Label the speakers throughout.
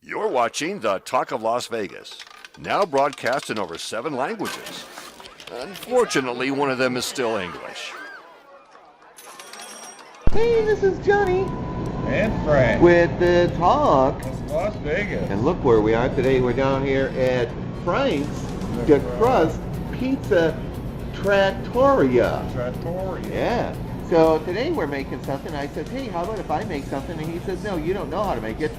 Speaker 1: You're watching The Talk of Las Vegas, now broadcast in over 7 languages. Unfortunately, one of them is still English.
Speaker 2: Hey, this is Johnny
Speaker 3: And Frank
Speaker 2: with The Talk.
Speaker 3: of Las Vegas.
Speaker 2: And look where we are today. We're down here at Frank's, the Crust Pizza Tratoria.
Speaker 3: Tratoria.
Speaker 2: Yeah. So today we're making something. I said, hey, how about if I make something? And he says, no, you don't know how to make it.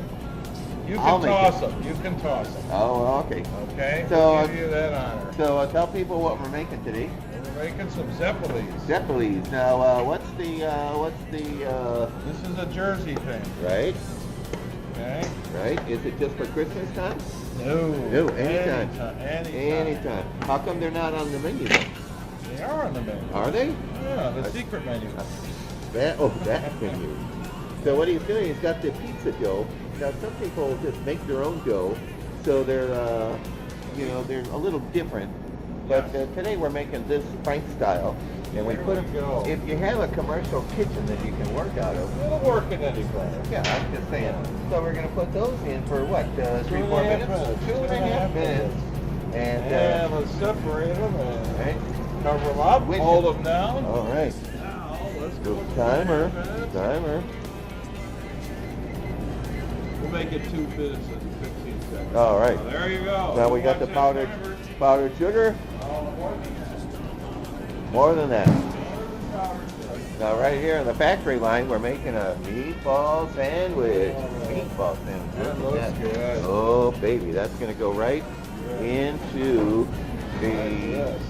Speaker 3: You
Speaker 2: I'll
Speaker 3: can
Speaker 2: make
Speaker 3: toss them. You can toss them.
Speaker 2: Oh, okay.
Speaker 3: Okay?
Speaker 2: So,
Speaker 3: I'll give you that honor.
Speaker 2: So tell people what we're making today.
Speaker 3: We're making some Zeppoles.
Speaker 2: Zeppoles. Now, what's the,
Speaker 3: This is a Jersey thing.
Speaker 2: right?
Speaker 3: Okay?
Speaker 2: Right? Is it just for Christmas time?
Speaker 3: No.
Speaker 2: No, anytime.
Speaker 3: Anytime.
Speaker 2: How come they're not on the menu?
Speaker 3: They are on the menu.
Speaker 2: Are they?
Speaker 3: Yeah, the secret menu.
Speaker 2: That menu. So what he's doing, he's got the pizza dough. Now some people just make their own dough, so they're, they're a little different. But today we're making this Frank style, and we put them. If you have a commercial kitchen that you can work out of,
Speaker 3: It'll work in any place.
Speaker 2: yeah, I'm just saying. So we're gonna put those in for what, 3-4
Speaker 3: 2.5
Speaker 2: minutes?
Speaker 3: 2.5
Speaker 2: minutes. And
Speaker 3: And let's separate them and
Speaker 2: right.
Speaker 3: cover them up,
Speaker 2: Which-
Speaker 3: hold them down.
Speaker 2: All right.
Speaker 3: Now, let's
Speaker 2: Go
Speaker 3: go.
Speaker 2: timer.
Speaker 3: We'll make it 2 minutes and 15 seconds.
Speaker 2: All right.
Speaker 3: So there you go.
Speaker 2: Now we got the
Speaker 3: Watch that
Speaker 2: powdered sugar.
Speaker 3: timer. More than that.
Speaker 2: More than that.
Speaker 3: Powdered sugar.
Speaker 2: Now right here on the factory line, we're making a meatball sandwich. Meatball sandwich.
Speaker 3: That
Speaker 2: Look
Speaker 3: looks
Speaker 2: at
Speaker 3: good.
Speaker 2: Oh baby, that's gonna go right into the.
Speaker 3: Yes.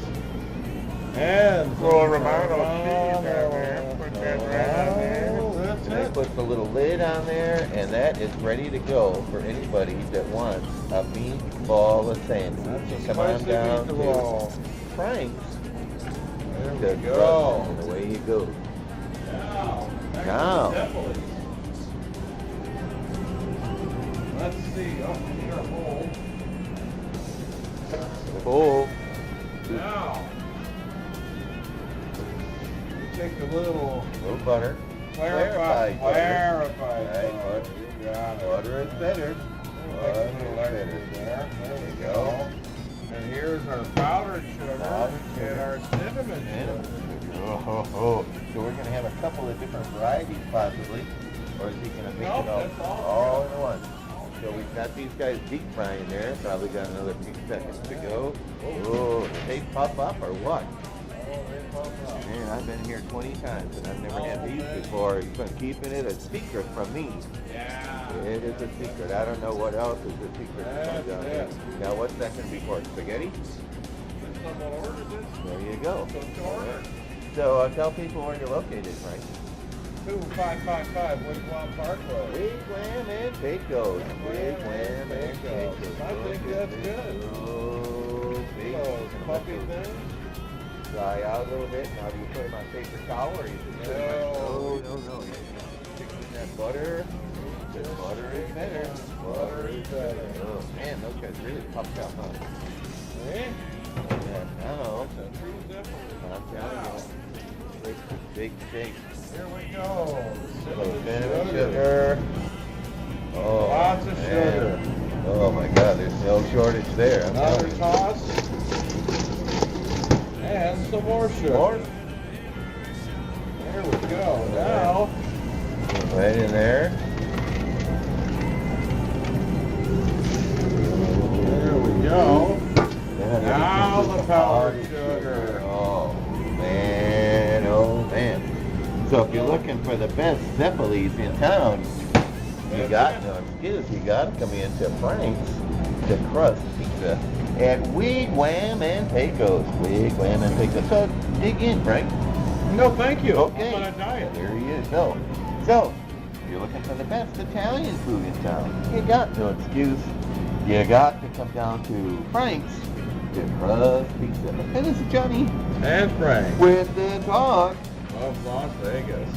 Speaker 3: And
Speaker 2: Little Romano cheese on there. Put that right on there.
Speaker 3: That's
Speaker 2: And I
Speaker 3: it.
Speaker 2: put the little lid on there, and that is ready to go for anybody that wants a meatball sandwich.
Speaker 3: That's a
Speaker 2: Come on
Speaker 3: spicy
Speaker 2: down
Speaker 3: meatball.
Speaker 2: to Frank's.
Speaker 3: There we go.
Speaker 2: And away you go.
Speaker 3: Now, back to
Speaker 2: Now.
Speaker 3: the Zeppole. Let's see. Oh, here, hold.
Speaker 2: The bowl.
Speaker 3: Now, you take a little
Speaker 2: Little butter.
Speaker 3: clarified
Speaker 2: Right,
Speaker 3: butter. You got it.
Speaker 2: Butter is better.
Speaker 3: Take a little extra there. There we go. And here's our powdered sugar
Speaker 2: Powdered sugar.
Speaker 3: and our cinnamon sugar.
Speaker 2: Oh. So we're going to have a couple of different varieties possibly. Or is he going to mix
Speaker 3: Nope,
Speaker 2: it all,
Speaker 3: that's all
Speaker 2: all in one? So we've got these guys deep frying there. Probably got another few seconds to go. Oh, did they puff up or what? Man, I've been here 20 times and I've never had these before. You've been keeping it a secret from me.
Speaker 3: Yeah.
Speaker 2: It is a secret. I don't know what else is a secret that comes
Speaker 3: That's
Speaker 2: out there.
Speaker 3: it.
Speaker 2: Now, what's that going to be for? Spaghetti?
Speaker 3: Someone ordered this.
Speaker 2: There you go.
Speaker 3: So it's ordered.
Speaker 2: So tell people where you're located, Frank.
Speaker 3: 2555 Wigwam Parkway.
Speaker 2: Wigwam and Pecos. Wigwam and
Speaker 3: Pecos.
Speaker 2: Pecos.
Speaker 3: I think that's good.
Speaker 2: Oh, big.
Speaker 3: Those puppy things.
Speaker 2: Dry out a little bit. Now, do you put them on paper towel or you just put them on?
Speaker 3: No.
Speaker 2: No. You stick in that butter. The butter is better.
Speaker 3: Butter is better.
Speaker 2: Oh, man, those guys really puffed up, huh?
Speaker 3: See?
Speaker 2: Yeah, now,
Speaker 3: It's a true Zeppole.
Speaker 2: I'm telling you. Big shake.
Speaker 3: Here we go.
Speaker 2: Cinnamon sugar. Oh,
Speaker 3: Lots of
Speaker 2: man.
Speaker 3: sugar.
Speaker 2: Oh my God, there's no shortage there. I'm
Speaker 3: Another
Speaker 2: telling you.
Speaker 3: toss. And some more sugar.
Speaker 2: More?
Speaker 3: There we go. Now,
Speaker 2: Right in there.
Speaker 3: there we go.
Speaker 2: Yeah,
Speaker 3: Now
Speaker 2: this is
Speaker 3: the powdered sugar.
Speaker 2: Oh man. So if you're looking for the best Zeppoles in town, you got no excuse. You got to come into Frank's, the Crust Pizza at Wigwam and Pecos. Wigwam and Pecos. So dig in, Frank.
Speaker 3: No, thank you.
Speaker 2: Okay.
Speaker 3: I'm on a diet.
Speaker 2: There he is. So if you're looking for the best Italian food in town, you got no excuse. You got to come down to Frank's, the Crust Pizza. And this is Johnny
Speaker 3: And Frank
Speaker 2: with The Talk
Speaker 3: of Las Vegas.